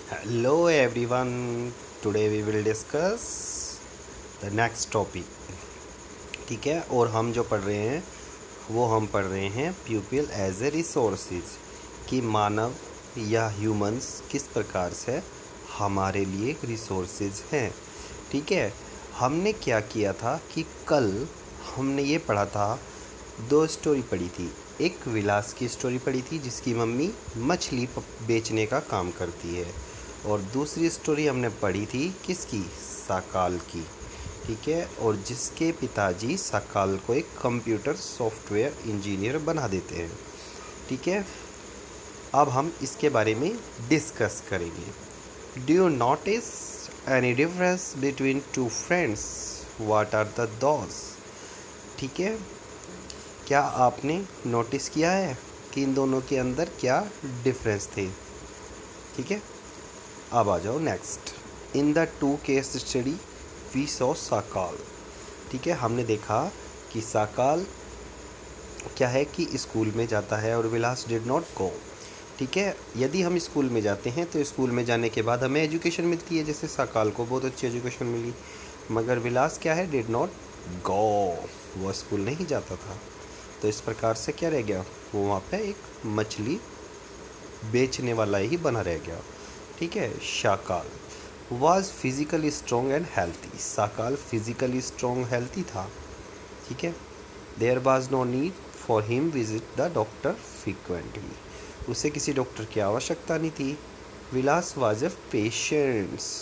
Hello everyone. Today we will discuss the next topic. ठीक है, और हम जो पढ़ रहे हैं वो हम पढ़ रहे हैं प्यूपिल एज ए रिसोर्सेज कि मानव या ह्यूमंस किस प्रकार से हमारे लिए एक रिसोर्सेज हैं। ठीक है, हमने क्या किया था कि कल हमने ये पढ़ा था, दो स्टोरी पढ़ी थी। एक विलास की स्टोरी पढ़ी थी जिसकी मम्मी मछली बेचने का काम करती है, और दूसरी स्टोरी हमने पढ़ी थी किसकी, साकाल की। ठीक है, और जिसके पिताजी साकाल को एक कंप्यूटर सॉफ्टवेयर इंजीनियर बना देते हैं। ठीक है, अब हम इसके बारे में डिस्कस करेंगे। Do you notice any difference between two friends? What are the those? ठीक है, क्या आपने नोटिस किया है कि इन दोनों के अंदर क्या डिफरेंस थे? ठीक है, अब आ जाओ next. In the two case study we saw Sakal. ठीक है, हमने देखा कि साकाल क्या है कि स्कूल में जाता है और विलास डिड नॉट गो। ठीक है, यदि हम स्कूल में जाते हैं तो स्कूल में जाने के बाद हमें एजुकेशन मिलती है, जैसे साकाल को बहुत अच्छी एजुकेशन मिली। मगर विलास क्या है, डिड नॉट गो, वो स्कूल नहीं जाता था। तो इस प्रकार से क्या रह गया, वो वहाँ पे एक मछली बेचने वाला ही बना रह गया। ठीक है, Shakal was physically strong and healthy. Sakal physically strong healthy था। ठीक है, there was no need for him visit the doctor frequently. उसे किसी डॉक्टर की आवश्यकता नहीं थी। Vilas was a patients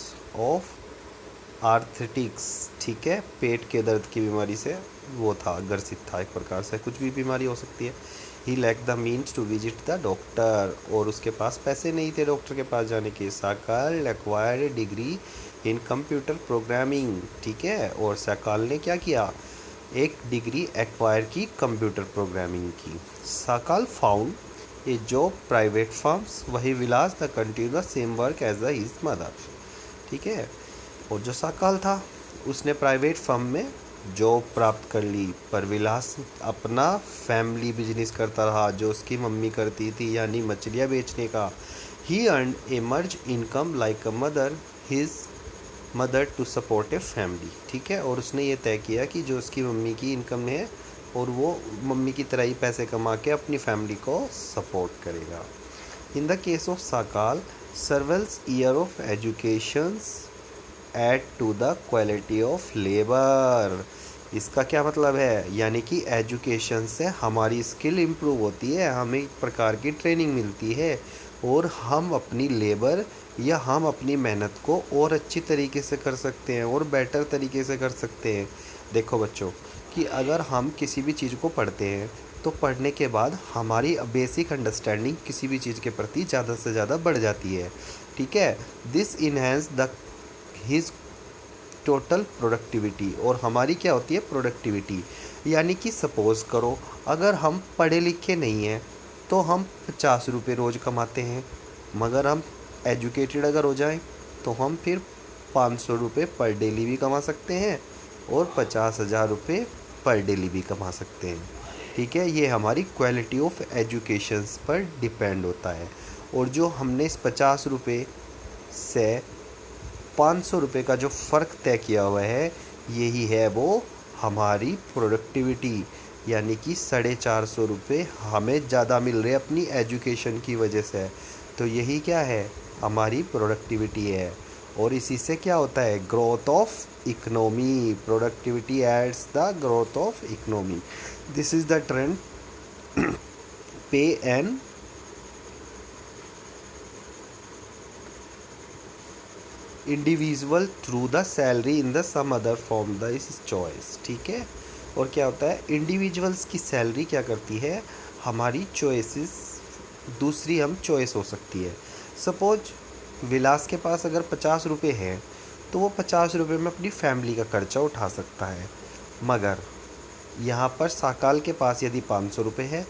of arthritics. ठीक है, पेट के दर्द की बीमारी से वो था, ग्रसित था। एक प्रकार से कुछ भी बीमारी हो सकती है। He lack the means to visit the doctor, और उसके पास पैसे नहीं थे डॉक्टर के पास जाने के। Sakal acquired degree in computer programming. ठीक है, और साकाल ने क्या किया, एक डिग्री एक्वायर की कंप्यूटर प्रोग्रामिंग की। Sakal found a job private firms, वही will as the continue the same work as the his mother. ठीक है, और जो साकाल था उसने प्राइवेट फर्म में जॉब प्राप्त कर ली, पर विलास अपना फैमिली बिजनेस करता रहा जो उसकी मम्मी करती थी, यानी मछलियाँ बेचने का। He earn a merge income like a mother his mother to support a family. ठीक है, और उसने ये तय किया कि जो उसकी मम्मी की इनकम है और वो मम्मी की तरह ही पैसे कमा के अपनी फैमिली को सपोर्ट करेगा। In the case of Sakal, several year of educations add to the quality of labour. इसका क्या मतलब है, यानी कि एजुकेशन से हमारी स्किल इम्प्रूव होती है, हमें एक प्रकार की ट्रेनिंग मिलती है, और हम अपनी लेबर या हम अपनी मेहनत को और अच्छी तरीके से कर सकते हैं और बेटर तरीके से कर सकते हैं। देखो बच्चों, कि अगर हम किसी भी चीज़ को पढ़ते हैं तो पढ़ने के बाद हमारी बेसिक अंडरस्टैंडिंग किसी भी चीज़ के प्रति ज़्यादा से ज़्यादा बढ़ जाती है। ठीक है, this enhance the his total productivity, और हमारी क्या होती है, प्रोडक्टिविटी। यानी कि सपोज़ करो अगर हम पढ़े लिखे नहीं हैं तो हम 50 रुपये रोज़ कमाते हैं, मगर हम एजुकेटेड अगर हो जाएं तो हम फिर 500 रुपये पर डेली भी कमा सकते हैं और 50,000 रुपये पर डेली भी कमा सकते हैं। ठीक है, ये हमारी क्वालिटी ऑफ एजुकेशंस पर डिपेंड होता है। और जो हमने इस 50 रुपये से 500 रुपये का जो फ़र्क तय किया हुआ है, यही है वो हमारी प्रोडक्टिविटी। यानी कि 450 रुपये हमें ज़्यादा मिल रहे अपनी एजुकेशन की वजह से। तो यही क्या है, हमारी प्रोडक्टिविटी है। और इसी से क्या होता है, growth of economy. Productivity adds the growth of economy. This is the trend pay an individual through the salary in the some other form the is choice. ठीक है, और क्या होता है, इंडिविजुअल्स की सैलरी क्या करती है, हमारी चॉइसेस दूसरी हम चॉइस हो सकती है। सपोज विलास के पास अगर 50 रुपये हैं तो वो 50 रुपये में अपनी फैमिली का खर्चा उठा सकता है। मगर यहाँ पर साकाल के पास यदि 500 रुपये है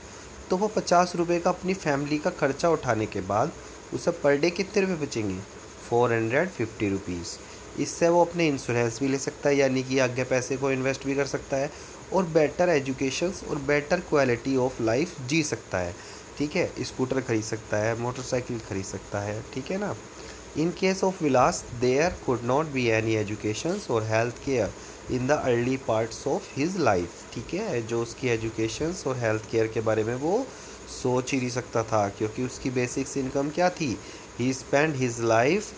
तो वो 50 रुपये का अपनी फैमिली का खर्चा उठाने के बाद उसे पर डे कितने रुपये बचेंगे, 450 रुपीज़। इससे वो अपने इंश्योरेंस भी ले सकता है, यानी कि आगे पैसे को इन्वेस्ट भी कर सकता है और बेटर एजुकेशंस और बेटर क्वालिटी ऑफ लाइफ जी सकता है। ठीक है, स्कूटर खरीद सकता है, मोटरसाइकिल खरीद सकता है। ठीक है ना, In case of Vilas, there could not be any education or health care in the early parts of his life. ठीक है, जो उसकी एजुकेशन और हेल्थ केयर के बारे में वो सोच ही नहीं सकता था, क्योंकि उसकी बेसिक्स इनकम क्या थी? He spend his life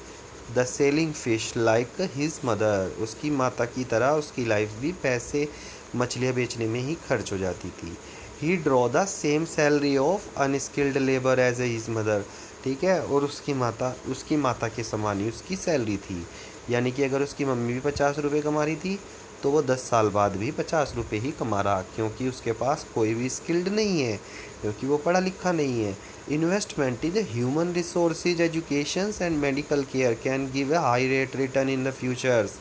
the selling fish like his mother. उसकी माता की तरह उसकी लाइफ भी पैसे मछलियाँ बेचने में ही खर्च हो जाती थी। He draw the same salary of unskilled labour as a his mother. ठीक है, और उसकी माता के समान ही उसकी सैलरी थी। यानी कि अगर उसकी मम्मी भी 50 रुपये कमा रही थी तो वो 10 साल बाद भी 50 रुपये ही कमा रहा, क्योंकि उसके पास कोई भी स्किल्ड नहीं है, क्योंकि वो पढ़ा लिखा नहीं है। Investment in human resources education and medical care can give a high rate return in the futures.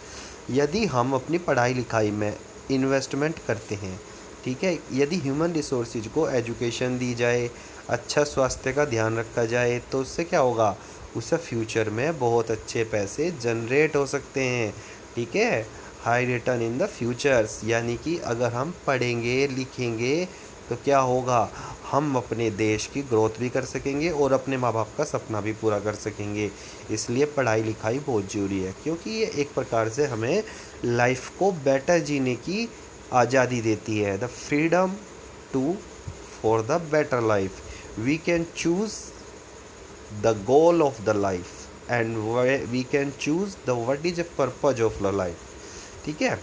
यदि हम अपनी पढ़ाई लिखाई में इन्वेस्टमेंट करते हैं, ठीक है, यदि ह्यूमन रिसोर्सेज को एजुकेशन दी जाए, अच्छा स्वास्थ्य का ध्यान रखा जाए, तो उससे क्या होगा? उससे फ्यूचर में बहुत अच्छे पैसे जनरेट हो सकते हैं। ठीक है, high return in the futures, यानी कि अगर हम पढ़ेंगे लिखेंगे तो क्या होगा? हम अपने देश की ग्रोथ भी कर सकेंगे और अपने माँ बाप का सपना भी पूरा कर सकेंगे। इसलिए पढ़ाई लिखाई बहुत ज़रूरी है, क्योंकि ये एक प्रकार से हमें लाइफ को बेटर जीने की आज़ादी देती है। The freedom to for the better life, we can choose the goal of the life and we can choose the what is the purpose of the life. ठीक है,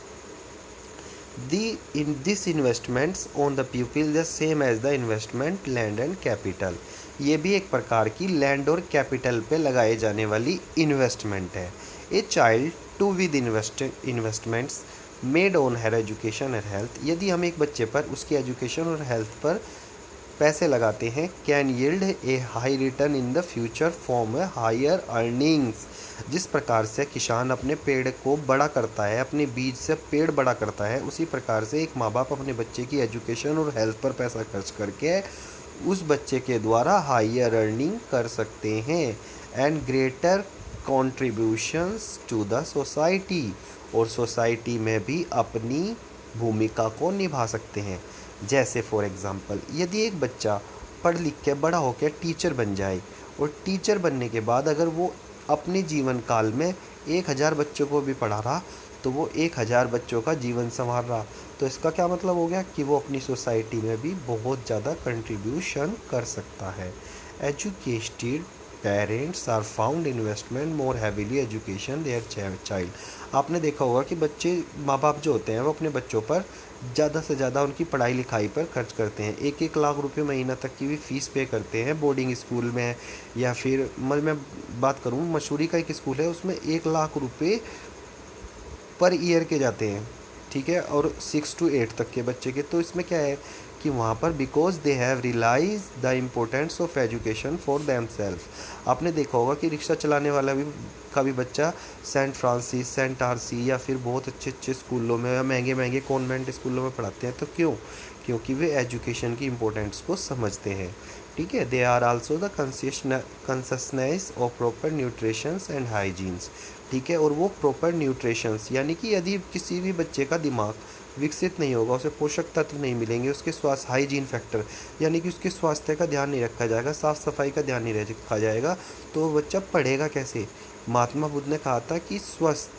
in this investments on the pupil the same as the investment land and capital। ये भी एक प्रकार की land और capital पे लगाए जाने वाली इन्वेस्टमेंट है। A child to with investments made on her education and health. यदि हम एक बच्चे पर उसकी एजुकेशन और हेल्थ पर पैसे लगाते हैं, can yield a high return in the future form higher earnings. जिस प्रकार से किसान अपने पेड़ को बड़ा करता है, अपने बीज से पेड़ बड़ा करता है, उसी प्रकार से एक माँ बाप अपने बच्चे की एजुकेशन और हेल्थ पर पैसा खर्च करके उस बच्चे के द्वारा हायर अर्निंग कर सकते हैं and greater contributions to the society, और सोसाइटी में भी अपनी भूमिका को निभा सकते हैं। जैसे फॉर एग्ज़ाम्पल, यदि एक बच्चा पढ़ लिख के बड़ा होकर टीचर बन जाए, और टीचर बनने के बाद अगर वो अपने जीवन काल में 1000 बच्चों को भी पढ़ा रहा, तो वो 1000 बच्चों का जीवन संवार रहा। तो इसका क्या मतलब हो गया? कि वो अपनी सोसाइटी में भी बहुत ज़्यादा कंट्रीब्यूशन कर सकता है। Educated parents are found investment more heavily education their child. आपने देखा होगा कि माँ बाप जो होते हैं वो अपने बच्चों पर ज़्यादा से ज़्यादा उनकी पढ़ाई लिखाई पर खर्च करते हैं। 1-1 लाख रुपए महीना तक की भी फ़ीस पे करते हैं बोर्डिंग स्कूल में, या फिर मैं बात करूँ मसूरी का एक स्कूल है, उसमें 1 लाख रुपए पर ईयर के जाते हैं। ठीक है, और 6 to 8 तक के बच्चे के। तो इसमें क्या है कि वहाँ पर because they have realise the importance of education for them self. आपने देखा होगा कि रिक्शा चलाने वाला का भी बच्चा सेंट फ्रांसिस, सेंट आरसी या फिर बहुत अच्छे अच्छे स्कूलों में या महंगे महंगे कॉन्वेंट स्कूलों में पढ़ाते हैं। तो क्यों? क्योंकि वे एजुकेशन की इम्पोर्टेंस को समझते हैं। ठीक है, they are also the consistence of proper nutritions and hygienes. ठीक है, और वो प्रॉपर न्यूट्रिशंस, यानी कि यदि किसी भी बच्चे का दिमाग विकसित नहीं होगा, उसे पोषक तत्व नहीं मिलेंगे, उसके स्वास्थ्य हाइजीन फैक्टर यानी कि उसके स्वास्थ्य का ध्यान नहीं रखा जाएगा, साफ़ सफाई का ध्यान नहीं रखा जाएगा, तो वो बच्चा पढ़ेगा कैसे? महात्मा बुद्ध ने कहा था कि स्वस्थ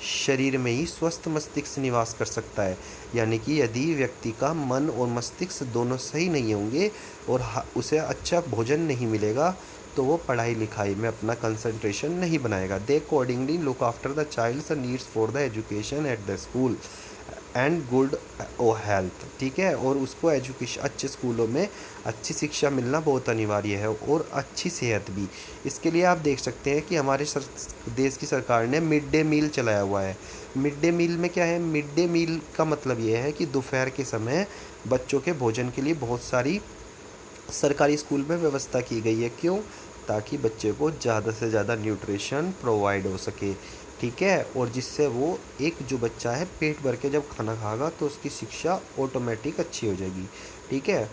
शरीर में ही स्वस्थ मस्तिष्क निवास कर सकता है। यानी कि यदि व्यक्ति का मन और मस्तिष्क दोनों सही नहीं होंगे और उसे अच्छा भोजन नहीं मिलेगा, तो वो पढ़ाई लिखाई में अपना कंसंट्रेशन नहीं बनाएगा। They accordingly look after the child's needs for the education at the school and good o health. ठीक है, और उसको एजुकेशन अच्छे स्कूलों में अच्छी शिक्षा मिलना बहुत अनिवार्य है, और अच्छी सेहत भी। इसके लिए आप देख सकते हैं कि हमारे देश की सरकार ने मिड डे मील चलाया हुआ है। मिड डे मील में क्या है? मिड डे मील का मतलब ये है कि दोपहर के समय बच्चों के भोजन के लिए बहुत सारी सरकारी स्कूल में व्यवस्था की गई है। क्यों? ताकि बच्चे को ज़्यादा से ज़्यादा न्यूट्रिशन प्रोवाइड हो सके। ठीक है, और जिससे वो एक जो बच्चा है पेट भर के जब खाना खाएगा तो उसकी शिक्षा ऑटोमेटिक अच्छी हो जाएगी। ठीक है,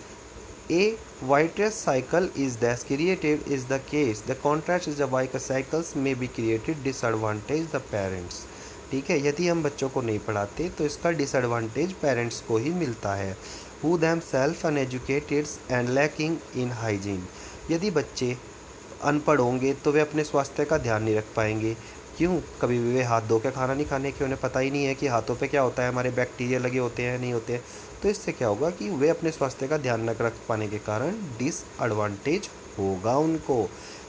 a vicious cycle is thus created is the case the contrast is the vicious cycles may be created disadvantage the parents. ठीक है, यदि हम बच्चों को नहीं पढ़ाते तो इसका डिसएडवांटेज पेरेंट्स को ही मिलता है, who themselves uneducated and lacking in hygiene. यदि बच्चे अनपढ़ होंगे तो वे अपने स्वास्थ्य का ध्यान नहीं रख पाएंगे। क्यों? कभी भी वे हाथ धो के खाना नहीं खाने की उन्हें पता ही नहीं है कि हाथों पे क्या होता है, हमारे बैक्टीरिया लगे होते हैं नहीं होते हैं। तो इससे क्या होगा कि वे अपने स्वास्थ्य का ध्यान न रख पाने के कारण डिसएडवांटेज होगा उनको।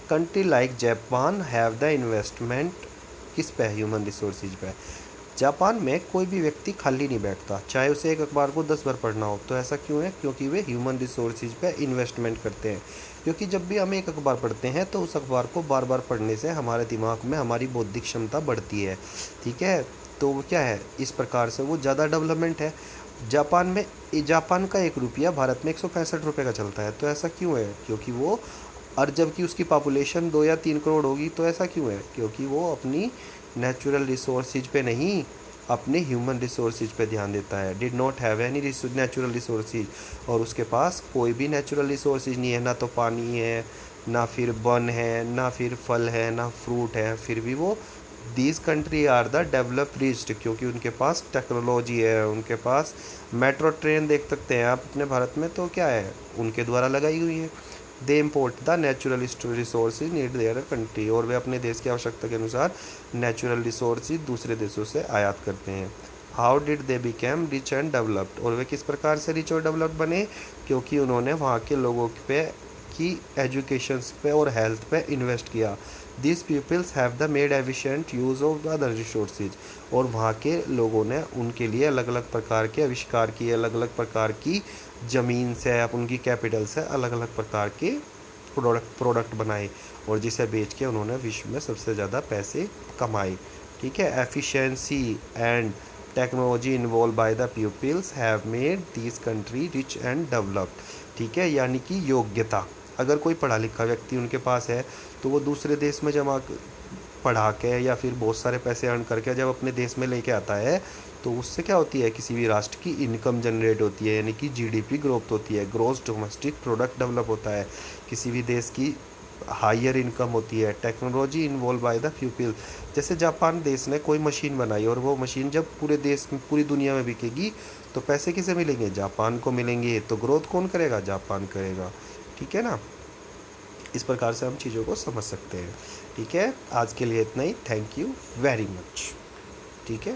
Country like Japan have the investment किस पे है? ह्यूमन रिसोर्सेज पे। जापान में कोई भी व्यक्ति खाली नहीं बैठता, चाहे उसे एक अखबार को 10 बार पढ़ना हो। तो ऐसा क्यों है? क्योंकि वे ह्यूमन रिसोर्सेज पे इन्वेस्टमेंट करते हैं। क्योंकि जब भी हम एक अखबार पढ़ते हैं तो उस अखबार को बार बार पढ़ने से हमारे दिमाग में हमारी बौद्धिक क्षमता बढ़ती है। ठीक है, तो वो क्या है, इस प्रकार से वो ज़्यादा डेवलपमेंट है। जापान का 1 रुपया भारत में 165 रुपये का चलता है। तो ऐसा क्यों है? क्योंकि वो, और जबकि उसकी पॉपुलेशन 2 या 3 करोड़ होगी। तो ऐसा क्यों है? क्योंकि वो अपनी नेचुरल रिसोर्सेज पे नहीं, अपने ह्यूमन रिसोर्सेज पे ध्यान देता है। Did not have any natural resources, और उसके पास कोई भी नेचुरल रिसोर्सेज नहीं है, ना तो पानी है, ना फिर वन है, ना फिर फल है, ना फ्रूट है। फिर भी वो, these country are the develop riched, क्योंकि उनके पास टेक्नोलॉजी है, उनके पास मेट्रो ट्रेन देख सकते हैं आप अपने भारत में, तो क्या है, उनके द्वारा लगाई हुई है। They import the natural resources need their country, और वे अपने देश की आवश्यकता के अनुसार नेचुरल रिसोर्सेज दूसरे देशों से आयात करते हैं। How did they became rich and developed, और वे किस प्रकार से रिच और डेवलप्ड बने? क्योंकि उन्होंने वहाँ के लोगों पे की एजुकेशन पे और हेल्थ पे इन्वेस्ट किया। This peoples have the made efficient use of the other resources, और वहाँ के लोगों ने उनके लिए अलग अलग प्रकार के आविष्कार किए, अलग अलग प्रकार की ज़मीन से, उनकी कैपिटल से अलग अलग प्रकार के प्रोडक्ट बनाए, और जिसे बेच के उन्होंने विश्व में सबसे ज़्यादा पैसे कमाए। ठीक है, efficiency and technology involve by the peoples have made this country rich and developed. ठीक है, यानी कि योग्यता, अगर कोई पढ़ा लिखा व्यक्ति उनके पास है तो वो दूसरे देश में जमा पढ़ा के या फिर बहुत सारे पैसे अर्न करके जब अपने देश में लेके आता है, तो उससे क्या होती है, किसी भी राष्ट्र की इनकम जनरेट होती है, यानी कि जीडीपी ग्रोथ होती है, ग्रॉस डोमेस्टिक प्रोडक्ट डेवलप होता है, किसी भी देश की हायर इनकम होती है। Technology involve by the people, जैसे जापान देश ने कोई मशीन बनाई, और वो मशीन जब पूरे देश में, पूरी दुनिया में बिकेगी, तो पैसे किसे मिलेंगे? जापान को मिलेंगे। तो ग्रोथ कौन करेगा? जापान करेगा। ठीक है ना, इस प्रकार से हम चीज़ों को समझ सकते हैं। ठीक है, आज के लिए इतना ही। Thank you very much. ठीक है।